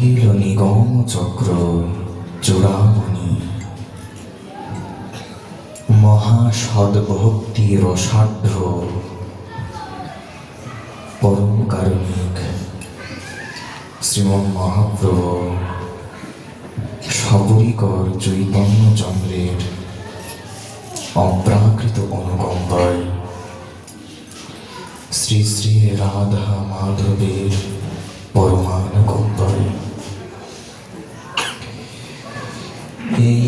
অখিল নিগম চক্র চূড়ামণি, মহাসদ্ভক্তি রসাঢ্য পরম কারণিক শ্রীমন মহাপ্রভু সবরীকর চৈতন্যচন্দ্রের অপ্রাকৃত অনুকম্পায় শ্রী শ্রী রাধা মাধবের পরমানুকম্পায় এই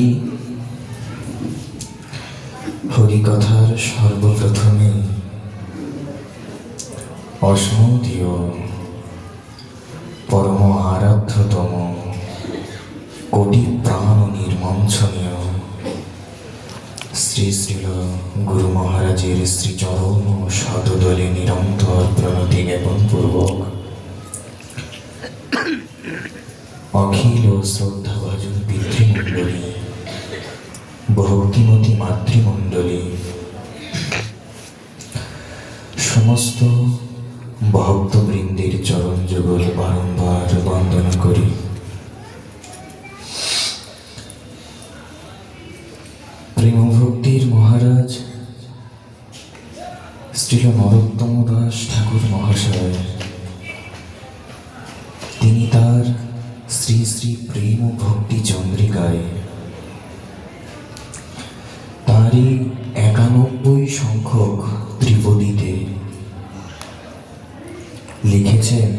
হরিকথার সর্বপ্রথমে অসমতীয় পরম আরাধ্যতম কোটি প্রাণ নির্মঞ্চনীয় শ্রী শ্রীল গুরু মহারাজের শ্রীচরণ শতদলে নিরন্তর প্রণতি জ্ঞাপন পূর্বক অখিল শ্রদ্ধাভাজন পিতৃমণ্ডলী, ভক্তিমতী মাতৃমণ্ডলী, সমস্ত ভক্তবৃন্দের চরণ যুগল বারংবার বন্দনা করি। প্রেমভক্তির মহারাজ শ্রীল নরোত্তম দাস ঠাকুর মহাশয়, তিনি তার শ্রী শ্রী প্রেম ভক্তি চন্দ্রিকায় তারই ৯১ সংখ্যক ত্রিপদীতে লিখেছেন,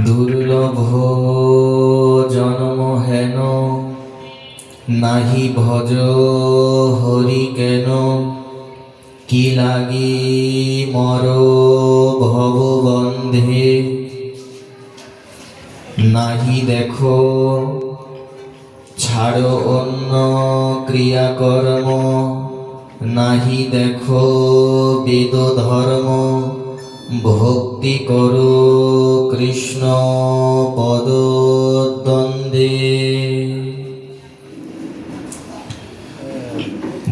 দুর্লভ জন্ম হেন নাহি ভজ হরি কেন, কি লাগি মর ভববন্ধে, নাহি দেখো ছাড়ো অন্য ক্রিয়াকর্ম, নাহি দেখো বেদ ধর্ম, ভক্তি করো কৃষ্ণ পদদ্বন্দ্বে।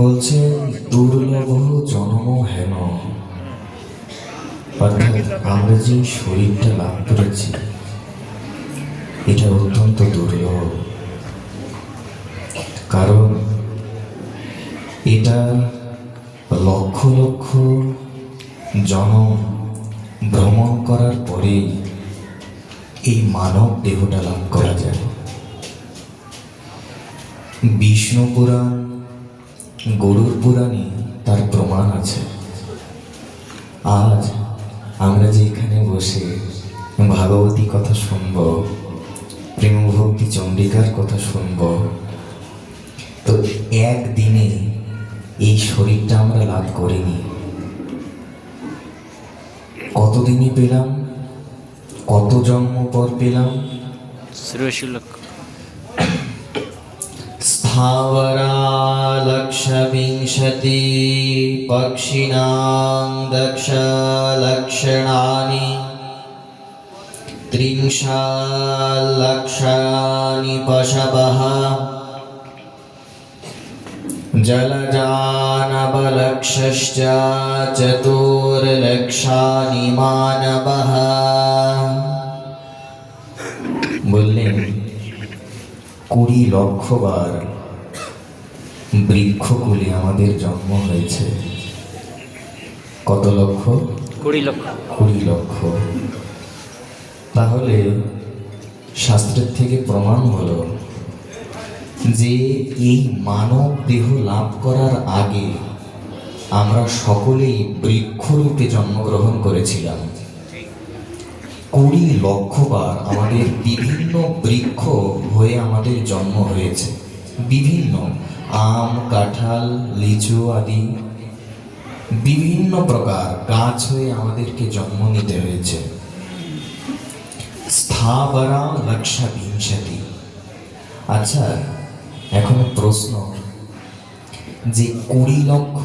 বলছেন দুর্লভ জন্ম হেন, অর্থাৎ আমরা যে শরীরটা লাভ করেছি এটা অত্যন্ত দুর্লভ, কারণ এটা লক্ষ লক্ষ জনম ভ্রমণ করার পরে এই মানব দেহটা লাভ করা যায়। বিষ্ণু পুরাণ, গরুর পুরাণে তার প্রমাণ আছে। আজ আমরা যে এখানে বসে ভাগবতী কথা শুনব, প্রেমভক্তি চন্দ্রিকার কথা শুনব, তো একদিনে এই শরীরটা আমরা লাভ করিনি, কতদিনই পেলাম, কত জন্ম পর পেলাম। স্থাবরা লক্ষবিংশতি পক্ষিণাং দক্ষ লক্ষণানি, ত্রিংশাল্লক্ষানি পশবঃ, জলজানবলক্ষশ্চ চতুর্লক্ষানি মানবঃ। বললেন ২০ লক্ষ বার বৃক্ষকুলে আমাদের জন্ম হয়েছে। কত লক্ষ? ২০ লক্ষ। ২০ লক্ষ। তাহলে শাস্ত্রের থেকে প্রমাণ হলো যে এই মানব দেহ লাভ করার আগে আমরা সকলেই বৃক্ষরূপে জন্মগ্রহণ করেছিলাম। ২০ লক্ষ বার আমাদের বিভিন্ন বৃক্ষ হয়ে আমাদের জন্ম হয়েছে, বিভিন্ন আম, কাঁঠাল, লিচু আদি বিভিন্ন প্রকার গাছ হয়ে আমাদেরকে জন্ম নিতে হয়েছে। স্থাবরা লক্ষবিংশতি। আচ্ছা, এখন প্রশ্ন, যে ২০ লক্ষ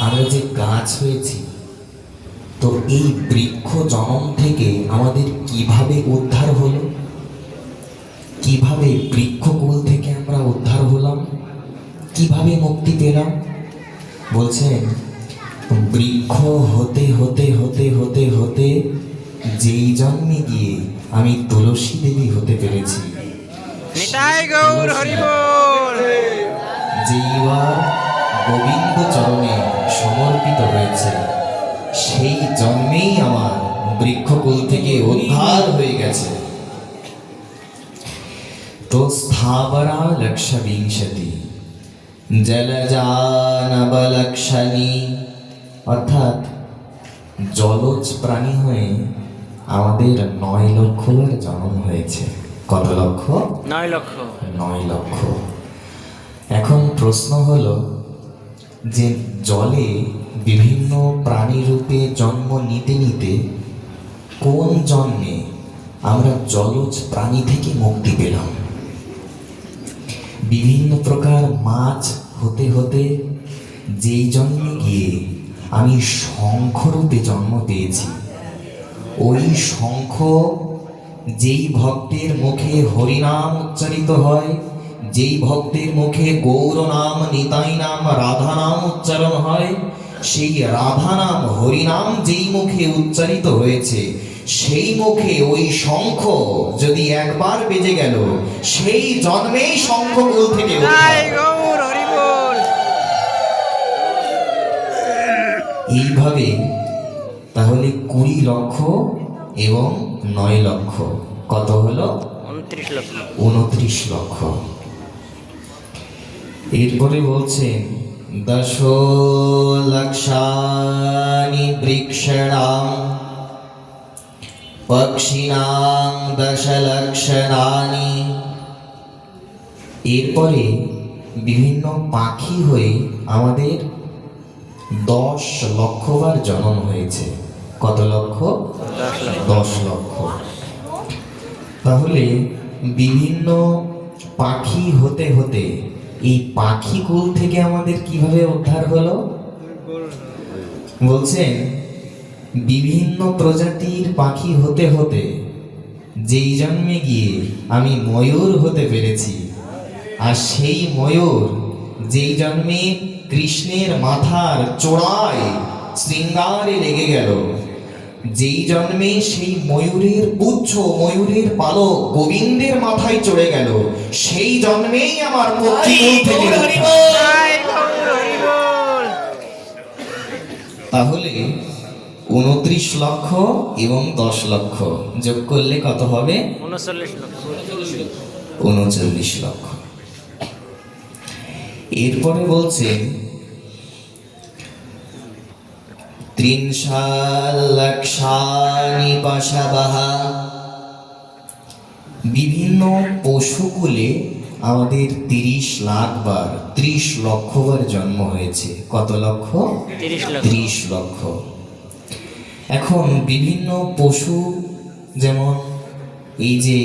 আমরা যে গাছ হয়েছি, তো এই বৃক্ষ জন্ম থেকে আমাদের কিভাবে উদ্ধার হলো? কিভাবে বৃক্ষকুল থেকে আমরা উদ্ধার হলাম? কিভাবে মুক্তি পেলাম? বলছেন বৃক্ষ হতে হতে হতে হতে হতে যেই জন্মে গিয়ে আমি তুলসী দেবী হতে পেরেছি। নিতাই গৌর হরিবোল। যেইবার গোবিন্দ চরণে সমর্পিত হয়েছে, সেই জন্মেই আমার বৃক্ষকুল থেকে উদ্ধার হয়ে গেছে। তো স্থাবরা লক্ষ বিংশতি জলজানবলক্ষণী, অর্থাৎ জলজ প্রাণী হয়ে আমাদের 9 লক্ষবার জন্ম হয়েছে। কত লক্ষ? 9 লক্ষ। 9 লক্ষ। এখন প্রশ্ন হলো যে জলে বিভিন্ন প্রাণী রূপে জন্ম নিতে নিতে কোন জন্মে আমরা জলজ প্রাণী থেকে মুক্তি পেলাম? বিভিন্ন প্রকার মাছ হতে হতে যেই জন্মে গিয়ে আমি শঙ্খরূপে জন্ম পেয়েছি, ওই শঙ্খ যেই ভক্তের মুখে হরিনাম উচ্চারিত হয়, যেই ভক্তের মুখে গৌর নাম, নিতাই নাম, রাধা নাম উচ্চারণ হয়, সেই রাধা নাম হরিনাম যেই মুখে উচ্চারিত হয়েছে, সেই মুখে ওই শঙ্খ যদি একবার বেজে গেল, সেই জন্মেই শঙ্খকুল থেকে নিতাই গৌর হরিবোল। এইভাবে তাহলে 20 লক্ষ এবং 9 লক্ষ কত হলো? 29 লক্ষ। 29 লক্ষ। এরপরে বলছেন দশ লক্ষানি বৃক্ষণাং পক্ষিণাং দশ লক্ষণানি। এরপরে বিভিন্ন পাখি হয়ে আমাদের 10 লক্ষবার জন্ম হয়েছে। কত লক্ষ? 10 লক্ষ। তাহলে বিভিন্ন পাখি হতে হতে এই পাখি কুল থেকে আমাদের কিভাবে উদ্ধার হলো? বলছেন বিভিন্ন প্রজাতির পাখি হতে হতে যেই জন্মে গিয়ে আমি ময়ূর হতে পেরেছি, আর সেই ময়ূর যেই জন্মে কৃষ্ণের মাথার চূড়ায় শৃঙ্গারে লেগে গেল, যেই জন্মে সেই ময়ূরের পুচ্ছ, ময়ূরের পালক গোবিন্দের মাথায় চড়ে গেল, সেই জন্মেই আমার পক্ষীকুল থেকে উদ্ধার। নিতাই গৌর হরিবোল। তাহলে 29 লক্ষ এবং 10 লক্ষ যোগ করলে কত হবে? 39 লক্ষ। 39 লক্ষ। এরপরে বলছেন ত্রিংশাল্লক্ষানি পশবঃ। বিভিন্ন পশুকুলে আমাদের 30 লাখ বার, 30 লক্ষ বার জন্ম হয়েছে। কত লক্ষ? 30 লক্ষ। 30 লক্ষ। এখন বিভিন্ন পশু, যেমন এই যে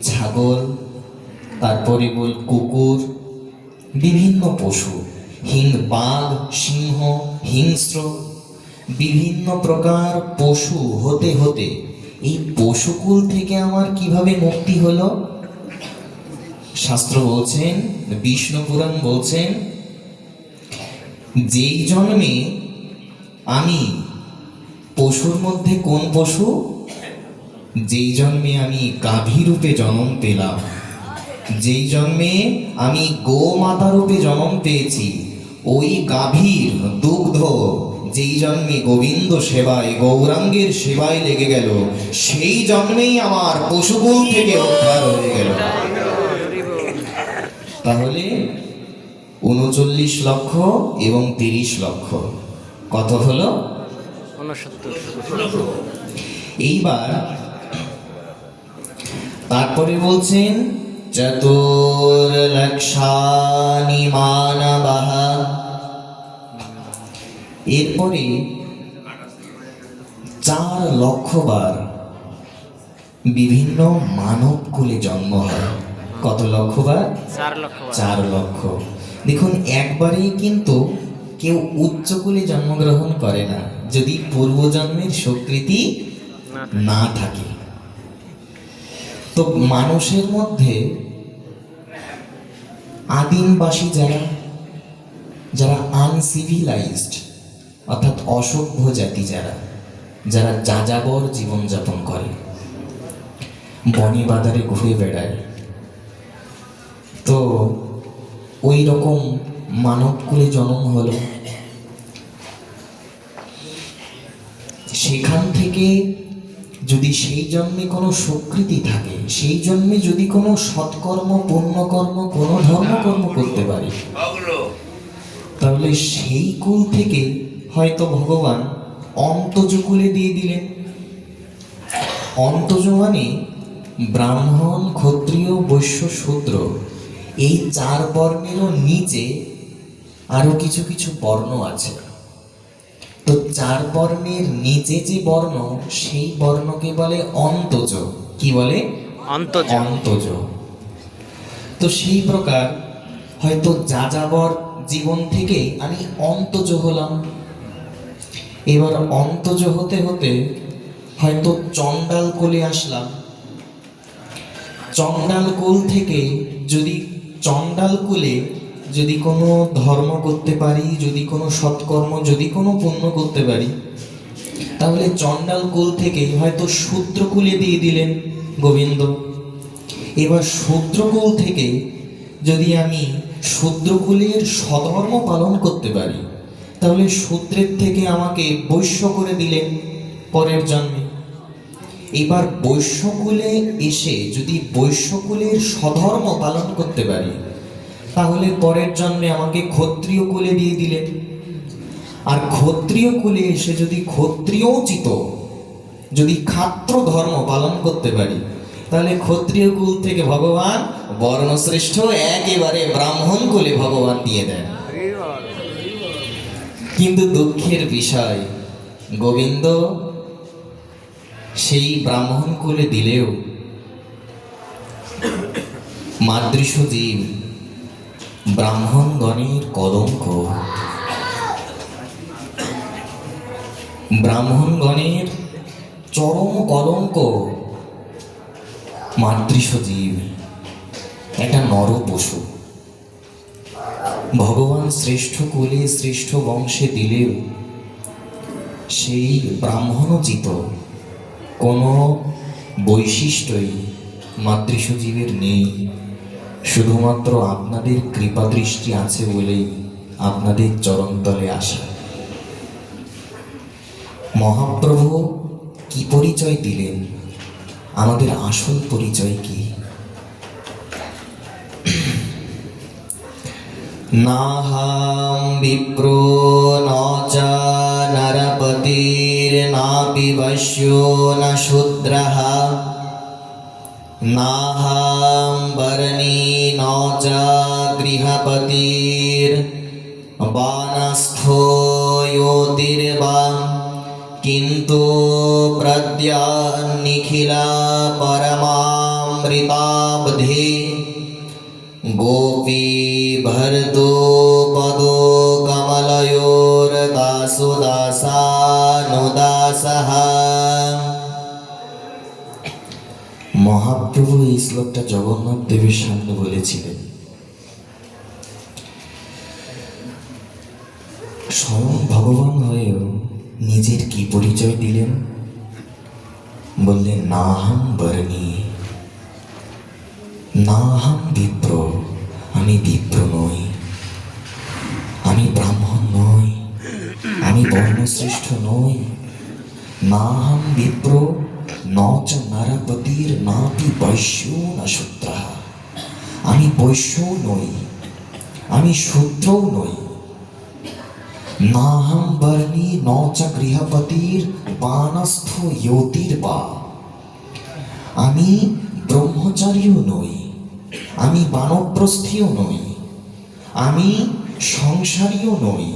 ছাগল, তারপরে বল কুকুর, বিভিন্ন পশু, বাঘ, সিংহ, হিংস্র, বিভিন্ন প্রকার পশু হতে হতে এই পশুকুল থেকে আমার কিভাবে মুক্তি হলো? শাস্ত্র বলছেন, বিষ্ণু পুরাণ বলছেন, যেই জন্মে আমি পশুর মধ্যে কোন পশু? যেই জন্মে আমি গাভী রূপে জন্ম পেলাম, যেই জন্মে আমি গোমাতা রূপে জন্ম পেয়েছি, ওই গাভীর দুগ্ধ যেই জন্মে গোবিন্দ সেবায়, গৌরাঙ্গের সেবায় লেগে গেল, সেই জন্মেই আমার পশুকুল থেকে উদ্ধার হয়ে গেল। তাহলে 39 লক্ষ এবং 30 লক্ষ কত হলো? 69। এইবার তারপরে বলছেন চতুর্লক্ষানি মানবঃ। এরপরে 4 লক্ষ বার বিভিন্ন মানব কুলে জন্ম হয়। কত লক্ষ বার? 4 লক্ষ। 4 লক্ষ। দেখুন, একবারেই কিন্তু কেউ উচ্চকুলে জন্মগ্রহণ করে না যদি পূর্বজন্মের স্বীকৃতি না থাকে। তো মানুষের মধ্যে আদিমবাসী যারা আনসিভিলাইজড, অর্থাৎ অসভ্য জাতি, যারা যাযাবর জীবনযাপন করে, বনে বাজারে ঘুরে বেড়ায়। তো ওই রকম মানব কুলে জন্ম হলো। সেখান থেকে যদি সেই জন্মে কোনো স্বীকৃতি থাকে, সেই জন্মে যদি কোনো সৎকর্ম, পুণ্যকর্ম, কোনো ধর্মকর্ম করতে পারি, তাহলে সেই কুল থেকে হয়তো ভগবান অন্তজ কুলে দিয়ে দিলেন। অন্তজ মানে ব্রাহ্মণ, ক্ষত্রিয়, বৈশ্য, শূদ্র, এই চার বর্ণেরও নিচে আরো কিছু কিছু বর্ণ আছে। তো চার বর্ণের নিচে যে বর্ণ, সেই বর্ণকে বলে অন্তজ। কি বলে? অন্তজ। অন্তজ। তো সেই প্রকার হয়তো যাযাবর জীবন থেকে আমি অন্তজ হলাম। এবার অন্তজ হতে হতে হয়তো চণ্ডাল কোলে আসলাম। চণ্ডাল কোল থেকে যদি চণ্ডাল কুলে যদি কোনো ধর্ম করতে পারি, যদি কোনো সৎকর্ম, যদি কোনো পুণ্য করতে পারি, তাহলে চণ্ডাল কুল থেকে হয়তো শূদ্রকুলে দিয়ে দিলেন গোবিন্দ। এবার শূদ্রকুল থেকে যদি আমি শূদ্রকুলের স্বধর্ম পালন করতে পারি, তাহলে শূদ্রের থেকে আমাকে বৈশ্য করে দিলেন পরের জন্মে। এবার বৈশ্যকুলে এসে যদি বৈশ্যকুলের স্বধর্ম পালন করতে পারি, তাহলে পরের জন্মে আমাকে ক্ষত্রিয় কুলে দিয়ে দিলেন। আর ক্ষত্রিয় কুলে এসে যদি ক্ষত্রিয়োচিত, যদি ক্ষাত্র ধর্ম পালন করতে পারি, তাহলে ক্ষত্রিয় কুল থেকে ভগবান বর্ণশ্রেষ্ঠ একেবারে ব্রাহ্মণ কুলে ভগবান দিয়ে দেন। কিন্তু দুঃখের বিষয়, গোবিন্দ সেই ব্রাহ্মণ কুলে দিলেও মাদৃশ জীব ব্রাহ্মণগণের কলঙ্ক, ব্রাহ্মণগণের চরম কলঙ্ক। মাদৃশ জীব একটা নর পশু, ভগবান শ্রেষ্ঠ কুলে শ্রেষ্ঠ বংশে দিলেও সেই ব্রাহ্মণোচিত কোনো বৈশিষ্ট্যই মাতৃশ জীবের নেই। শুধুমাত্র আপনাদের কৃপা দৃষ্টি আছে বলেই আপনাদের চরণতলে আসা। মহাপ্রভু কি পরিচয় দিলেন? আমাদের আসল পরিচয় কি? নাহাম বিপ্রো নচ নরপতির নাপি বৈশ্যো ন শূদ্রঃ নাহাম বর্ণী নচ গৃহপতির বানস্থো যোতির্বা কিন্তু প্রদ্যা নিখিলা পরমামৃতাব্ধে গোপী ভর্দো পদো কমলয়োর দাসো দাসানুদাসঃ। মহাপ্রভু এই শ্লোকটা জগন্নাথ দেবের সামনে বলেছিলেন। স্বয়ং ভগবান হয়েও নিজের কি পরিচয় দিলেন? বললেন নাহম বর্ণী, নাহম বিপ্র, আমি বিপ্র নই, আমি ব্রাহ্মণ নই, আমি বর্ণশ্রেষ্ঠ নই। নাহম বিপ্র নচ নরপতির নাপি বৈশ্যো ন শূদ্রঃ, আমি বৈশ্যও নই, আমি শূদ্রও নই। নাহম বর্ণী নচ গৃহপতির বানস্থ যোতির্বা, আমি ব্রহ্মচারীও নই, আমি বানপ্রস্থীও নই, আমি সংসারীও নই,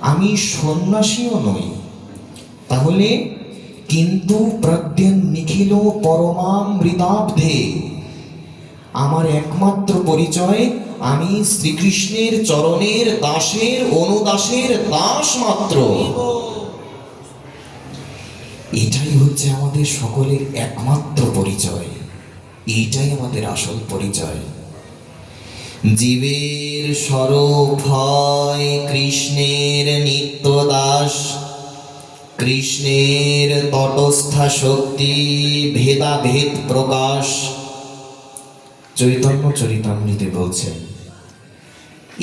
আমি সন্ন্যাসীও নই। তাহলে কিন্তু প্রজ্ঞান নিখিল পরমামৃতাব্ধে, আমার একমাত্র পরিচয় আমি শ্রীকৃষ্ণের চরণের দাসের অনুদাসের দাস মাত্র। এটাই হচ্ছে আমাদের সকলের একমাত্র পরিচয়, এইটাই আমাদের আসল পরিচয়। জীবের স্বরূপ হয় কৃষ্ণের নিত্য দাস, কৃষ্ণের তটস্থা শক্তি ভেদাভেদ প্রকাশ। চৈতন্য চরিতামৃতে বলছেন,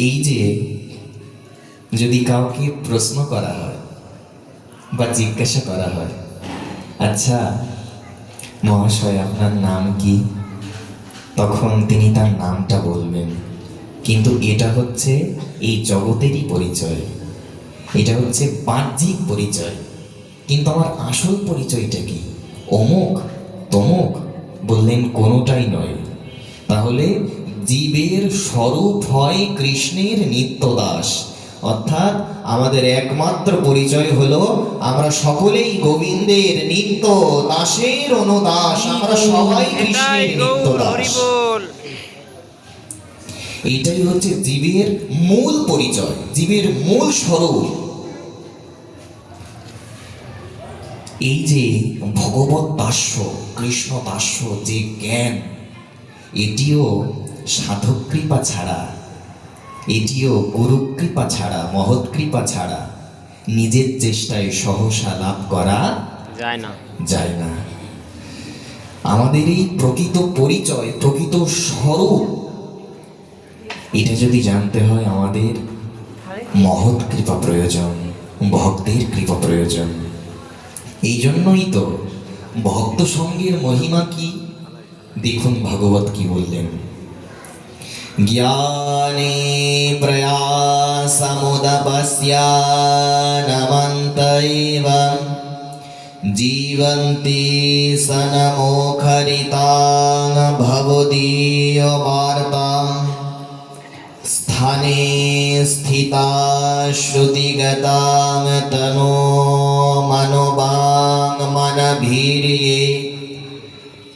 এই যে যদি কাউকে প্রশ্ন করা হয় বা জিজ্ঞাসা করা হয়, আচ্ছা মহাশয় আপনার নাম কি, তখন তিনি তার নামটা বলবেন, কিন্তু এটা হচ্ছে এই জগতেরই পরিচয়, এটা হচ্ছে বাহ্যিক পরিচয়। কিন্তু আমার আসল পরিচয়টা কি? অমুক তমুক বললেন কোনোটাই নয়। তাহলে জীবের স্বরূপ হয় কৃষ্ণের নিত্যদাস, অর্থাৎ আমাদের একমাত্র পরিচয় হলো আমরা সকলেই গোবিন্দের নিত্য দাসের অনুদাস, আমরা সবাই কৃষ্ণের এটাই নিত্য গৌর দাস। হরি বল। এইটাই হচ্ছে জীবের মূল পরিচয়, জীবের মূল স্বরূপ। এই যে ভগবত দাস্য, কৃষ্ণ দাস্য যে জ্ঞান, এটিও সাধক কৃপা ছাড়া, এটিও গুরু কৃপা ছাড়া, মহৎ কৃপা ছাড়া নিজের চেষ্টায় সহসা লাভ করা যায় না। যায় না। আমাদের এই প্রকৃত পরিচয়, প্রকৃত স্বরূপ, এটা যদি জানতে হয় আমাদের মহৎ কৃপা প্রয়োজন, ভক্তের কৃপা প্রয়োজন। এই জন্যই তো ভক্ত সঙ্গের মহিমা কি, দেখুন ভাগবত কি বললেন, জ্ঞানে প্রয়াসমুদপস্যানমন্তৈব জীবন্তি সনমোখরিতাং ভবদীয়বার্তাং স্থানে স্থিতা শ্রুতিগতাং তনো মনোবাং মনভীর্যে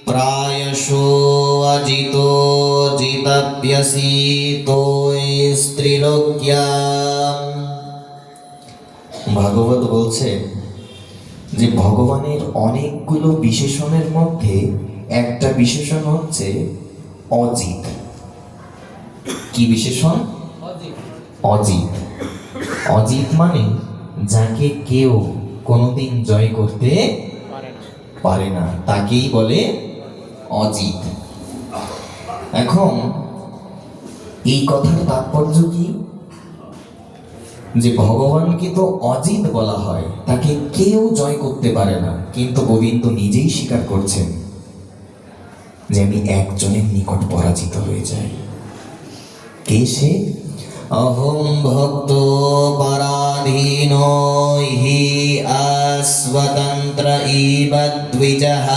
প্রায়শো অজিতো জিতব্যসি স্ত্রীলোক্যাম। ভাগবত বলছে যে ভগবানের অনেকগুলো বিশেষণের মধ্যে একটা বিশেষণ হচ্ছে অজিত। কি বিশেষণ? অজিত। অজিত মানে যাকে কেউ কোনোদিন জয় করতে পারে না, তাকেই বলে অজিত। এখন এই কথার তাৎপর্য কি? যে ভগবানকে তো অজিত বলা হয়, তাকে কেউ জয় করতে পারে না, কিন্তু গোবিন্দ নিজেই স্বীকার করছেন যে আমি একজনের নিকট পরাজিত হয়ে যাই। কে সে? অহং ভক্ত পরাধীনো হি অস্বতন্ত্র ইব দ্বিজঃ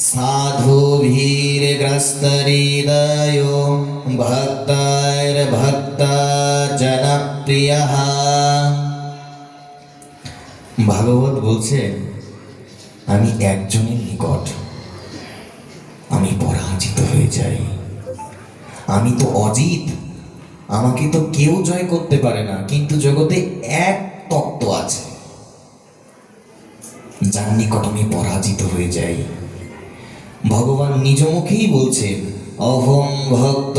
সাধুভির্গ্রস্তহৃদয়ো ভক্তৈর্ভক্ত জনপ্রিয়ঃ। ভাগবত বলছে আমি একজনের নিকট আমি পরাজিত হয়ে যাই, আমি তো অজিত, আমাকে তো কেউ জয় করতে পারে না, কিন্তু জগতে এক তত্ত্ব আছে যার নিকট আমি পরাজিত হয়ে যাই। ভগবান নিজ মুখেই বলছেন অহং ভক্ত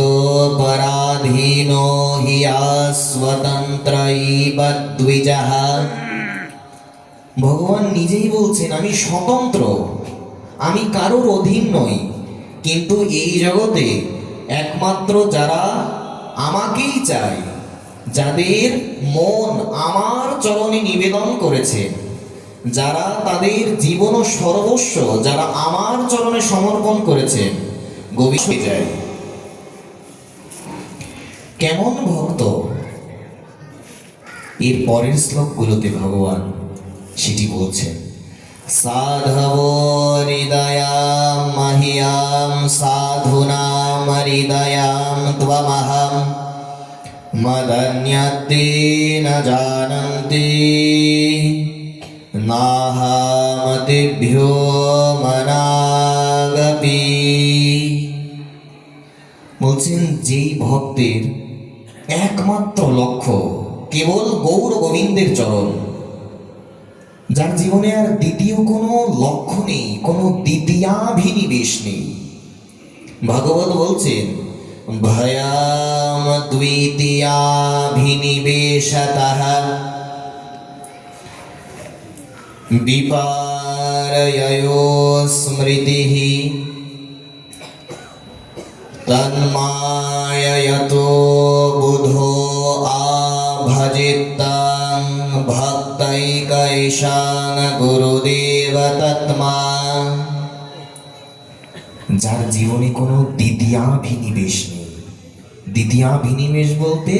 পরাধীনো হি স্বতন্ত্র ইব দ্বিজঃ। ভগবান নিজেই বলছেন আমি স্বতন্ত্র, আমি কারোর অধীন নই, কিন্তু এই জগতে একমাত্র যারা আমাকেই চায়, যাদের মন আমার চরণে নিবেদন করেছে, যারা তাদের জীবন ও সর্বস্ব যারা আমার চরণে সমর্পণ করেছে, গোবিন্দ যায়। কেমন ভক্ত? এর পরের শ্লোকগুলোতে ভগবান সেটি বলছেন, সাধব হৃদয়াম মহিয়াম সাধুনাম হৃদয়াম ত্বমহম মদন্যতে ন জানন্তি নাহমতিভ্যো মনাগপি। বলছেন যেই ভক্তের একমাত্র লক্ষ্য কেবল গৌর গোবিন্দের চরণ, যার জীবনে আর দ্বিতীয় কোনো লক্ষ্য নেই, কোনো দ্বিতীয়াভিনিবেশ নেই। ভাগবত বলছেন ভয়াম দ্বিতীয়াভিনিবেশতঃ विपारययो स्मृतिः तन्माययतो बुधो आभजितं भक्तैकैशान गुरुदेव तत्मा। যার জীবনে কোনো দ্বিতীয়াভিনিবেশ নেই, দ্বিতীয়াভিনিবেশ বলতে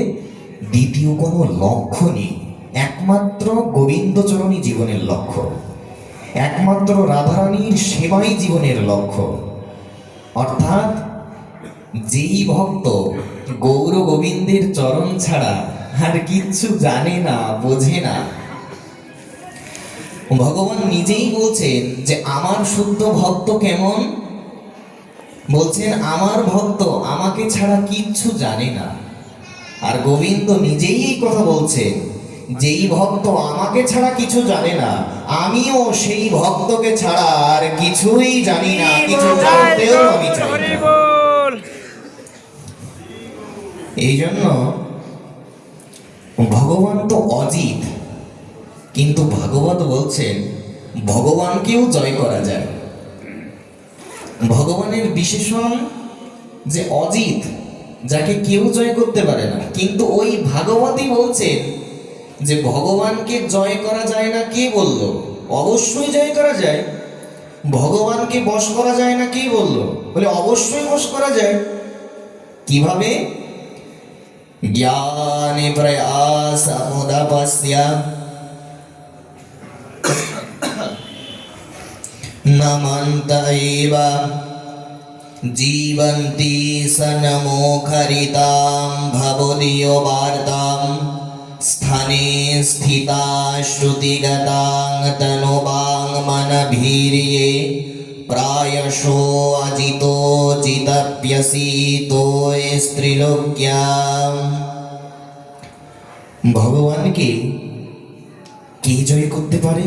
দ্বিতীয় কোনো লক্ষ্য নেই, একমাত্র গোবিন্দচরণই জীবনের লক্ষ্য, একমাত্র রাধারানীর সেবাই জীবনের লক্ষ্য। অর্থাৎ যেই ভক্ত গৌর গোবিন্দের চরণ ছাড়া আর কিচ্ছু জানে না, বোঝে না, ভগবান নিজেই বলছেন যে আমার শুদ্ধ ভক্ত কেমন, বলছেন আমার ভক্ত আমাকে ছাড়া কিচ্ছু জানে না। আর গোবিন্দ নিজেই এই কথা বলছেন, যেই ভক্ত আমাকে ছাড়া কিছু জানে না, আমিও সেই ভক্তকে ছাড়া আর কিছুই জানি না, কিছু জানতেও আমি চাই না। এই জন্য ভগবান তো অজিত, কিন্তু ভাগবত বলছেন ভগবানকেও জয় করা যায়। ভগবানের বিশেষণ যে অজিত, যাকে কেউ জয় করতে পারে না, কিন্তু ওই ভাগবতই বলছেন যে ভগবানকে জয় করা যায় না। কে বলল? অবশ্যই জয় করা যায়। ভগবানকে বশ করা যায় না, কে বলল? বলে অবশ্যই বশ করা যায়। কিভাবে? জ্ঞানে প্রয়াস মুদাপস্যা নমন্ত এব জীবন্তি সনমোখরিতাম ভবদীয় বার্তাম স্থানে স্থিতা শ্রুতিগতাং তনুবাং মনভীর্যে প্রায়শো অজিতো জিতপ্যসি তোয় স্ত্রীলোক্যাম। ভগবানকে কে জয় করতে পারে?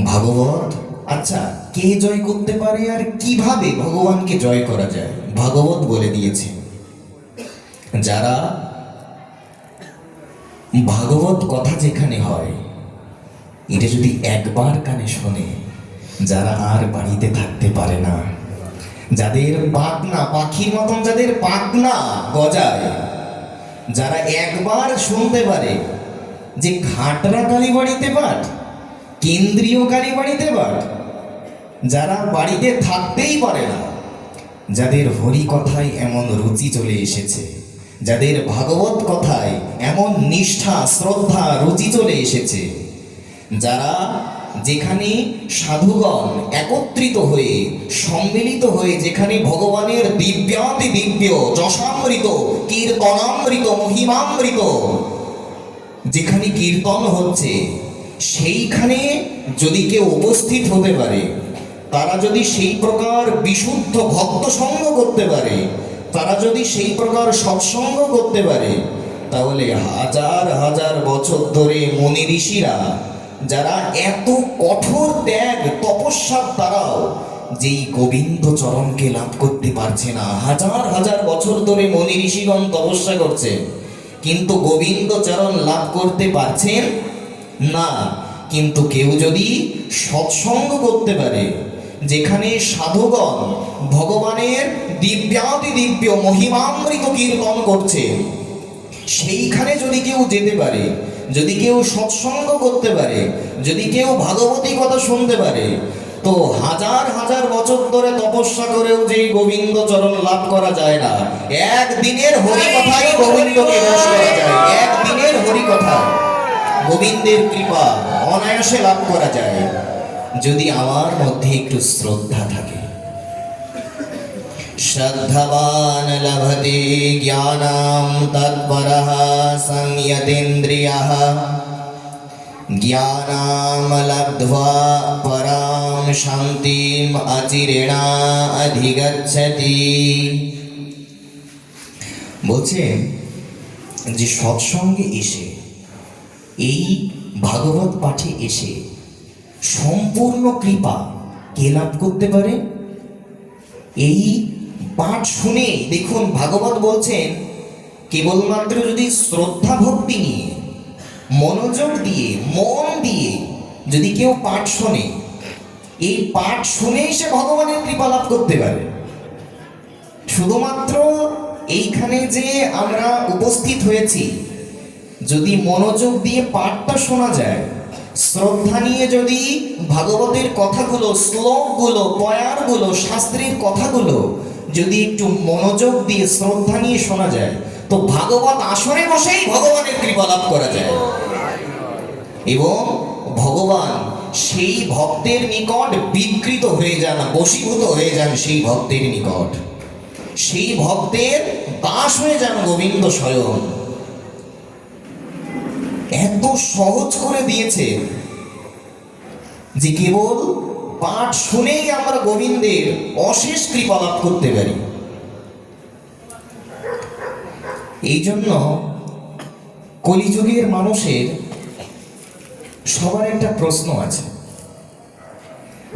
ভাগবত। আচ্ছা, কে জয় করতে পারে আর কিভাবে ভগবানকে জয় করা যায়? ভাগবত বলে দিয়েছে। যারা ভাগবত কথা যেখানে হয়, এটা যদি একবার কানে শোনে, যারা আর বাড়িতে থাকতে পারে না, যাদের পাখনা পাখির মতন, যাদের পাখনা গজায়, যারা একবার শুনতে পারে যে খাটরা কালীবাড়িতে পাঠ, কেন্দ্রীয় কালীবাড়িতে পাঠ, যারা বাড়িতে থাকতেই পারে না, যাদের হরি কথায় এমন রুচি চলে এসেছে, যাদের ভাগবত কথায় এমন নিষ্ঠা শ্রদ্ধা রুচি চলে এসেছে, যারা যেখানে সাধুগণ একত্রিত হয়ে সম্মিলিত হয়ে যেখানে ভগবানের দিব্যাতি দিব্য যশামৃত কীর্তনামৃত মহিমামৃত যেখানে কীর্তন হচ্ছে, সেইখানে যদি কেউ উপস্থিত হতে পারে, তারা যদি সেই প্রকার বিশুদ্ধ ভক্ত সঙ্গ করতে পারে, তারা যদি সেই প্রকার সৎসঙ্গ করতে পারে, তাহলে হাজার হাজার বছর ধরে মুনি ঋষিরা যারা এত কঠোর ত্যাগ তপস্যার দ্বারাও যেই গোবিন্দ চরণকে লাভ করতে পারছে না, হাজার হাজার বছর ধরে মুনি ঋষিগণ তপস্যা করছে, কিন্তু গোবিন্দ চরণ লাভ করতে পারছেন না। কিন্তু কেউ যদি সৎসঙ্গ করতে পারে, যেখানে সাধুগণ ভগবানের দিব্যাতি দিব্য মহিমামৃত কীর্তন করছে, সেইখানে যদি কেউ যেতে পারে, যদি কেউ সৎসঙ্গ করতে পারে, যদি কেউ ভাগবতী কথা শুনতে পারে, তো হাজার হাজার বছর ধরে তপস্যা করেও যে গোবিন্দ চরণ লাভ করা যায় না, একদিনের হরিকথায় গোবিন্দকে বশ করা যায়। একদিনের হরিকথা গোবিন্দের কৃপা অনায়াসে লাভ করা যায়, যদি আমার মধ্যে একটু শ্রদ্ধা থাকে। শ্রদ্ধাবান লভতে জ্ঞানাম তৎপরঃ সংযতেন্দ্রিয়ঃ জ্ঞানাম লব্ধ্বা পরাম শান্তিম অচিরেণা অধিগচ্ছতি। বলছেন যে সৎসঙ্গে এসে, এই ভাগবত পাঠে এসে সম্পূর্ণ কৃপা কে লাভ করতে পারে? এই পাঠ শুনে দেখুন, ভাগবত বলছেন কেবলমাত্র যদি শ্রদ্ধা ভক্তি নিয়ে, মনোযোগ দিয়ে, মন দিয়ে যদি কেউ পাঠ শোনে, এই পাঠ শুনেই সে ভগবানের কৃপা লাভ করতে পারে। শুধুমাত্র এইখানে যে আমরা উপস্থিত হয়েছি, যদি মনোযোগ দিয়ে পাঠটা শোনা যায়, শ্রদ্ধা নিয়ে যদি ভাগবতের কথাগুলো, শ্লোকগুলো, পয়ারগুলো, শাস্ত্রের কথাগুলো যদি একটু মনোযোগ দিয়ে শ্রদ্ধা নিয়ে শোনা যায়, তো ভাগবত আসরে বসেই ভগবানের কৃপা লাভ করা যায়। এবং ভগবান সেই ভক্তের নিকট বিকৃত হয়ে যান, বশীভূত হয়ে যান সেই ভক্তের নিকট, সেই ভক্তের দাস হয়ে যান গোবিন্দ স্বয়ং। এত সহজ করে দিয়েছে যে কেবল পাঠ শুনেই আমরা গোবিন্দের অশেষ কৃপা লাভ করতে পারি। এই জন্য কলিযুগের মানুষের সবার একটা প্রশ্ন আছে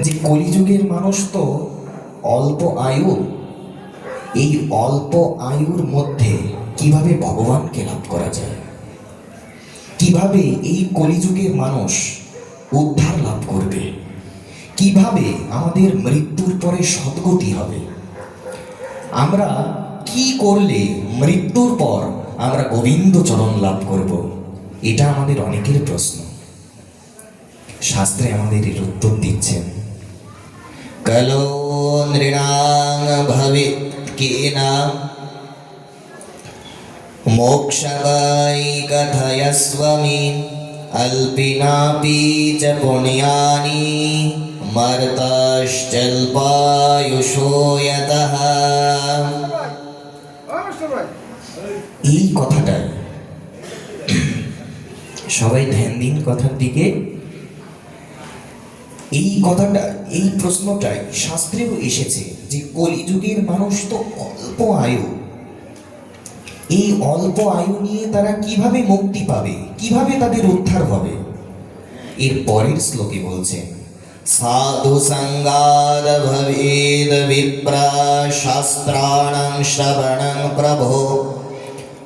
যে কলিযুগের মানুষ তো অল্প আয়ু, এই অল্প আয়ুর মধ্যে কিভাবে ভগবানকে লাভ করা যায়, কিভাবে এই কলিযুগের মানুষ উদ্ধার লাভ করবে, কিভাবে আমাদের মৃত্যুর পরে সদ্গতি হবে, আমরা কি করলে মৃত্যুর পর আমরা গোবিন্দ চরণ লাভ করব, এটা আমাদের অনেকের প্রশ্ন। শাস্ত্রে আমাদের এর উত্তর দিচ্ছেন, কলো নৃণাং ভবেৎ কেনা মোক্ষায় কথয়স্বমি অল্পিনাপি চ পুণ্যানি মর্তাশ্চল্পায়ুষো যতঃ। এই কথাটা সবাই ধ্যান দিন কথার দিকে। এই কথাটা, এই প্রশ্নটাই শাস্ত্রেও এসেছে যে কলিযুগের মানুষ তো অল্প আয়ু, এই অল্প আয়ু নিয়ে তারা কিভাবে মুক্তি পাবে, কিভাবে তাদের উদ্ধার হবে। এর পরের শ্লোকে বলছেন, সাধু সঙ্গাদ ভবেদ বিপ্রা শাস্ত্রাণং শ্রবণং প্রভো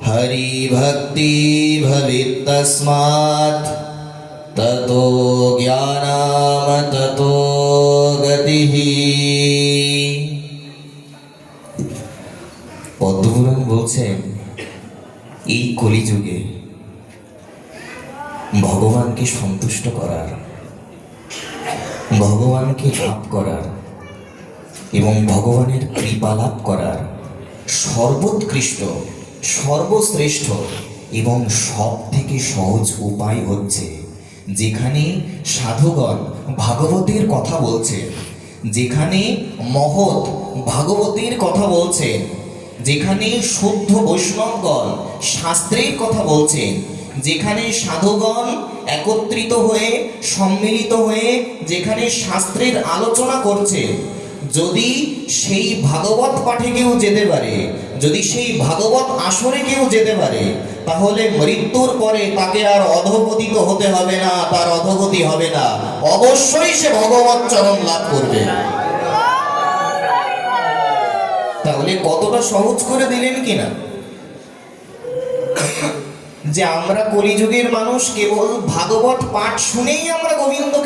হরি ভক্তি ভবেৎ তস্মাৎ ততো জ্ঞানাম ততো গতিঃ। পদ্মপুরাণ বলছেন, এই কলিযুগে ভগবানকে সন্তুষ্ট করার, ভগবানকে লাভ করার এবং ভগবানের কৃপা লাভ করার সর্বোৎকৃষ্ট, সর্বশ্রেষ্ঠ এবং সব থেকে সহজ উপায় হচ্ছে যেখানে সাধুগণ ভাগবতের কথা বলছেন, যেখানে মহৎ ভাগবতের কথা বলছেন, যেখানে শুদ্ধ বৈষ্ণবগণ শাস্ত্রের কথা বলছেন, যেখানে সাধুগণ একত্রিত হয়ে, সম্মিলিত হয়ে যেখানে শাস্ত্রের আলোচনা করছে, যদি সেই ভাগবত পাঠে কেউ যেতে পারে, যদি সেই ভাগবত আসরে কেউ যেতে পারে, তাহলে মৃত্যুর পরে তাকে আর অধঃপতিত হতে হবে না, তার অধোগতি হবে না, অবশ্যই সে ভগবত চরণ লাভ করবে। তাহলে কতটা সহজ করে দিলেন কিনা যে আমরা কলিযুগের মানুষ কেবল ভাগবত পাঠ শুনেই আমরা গোবিন্দকে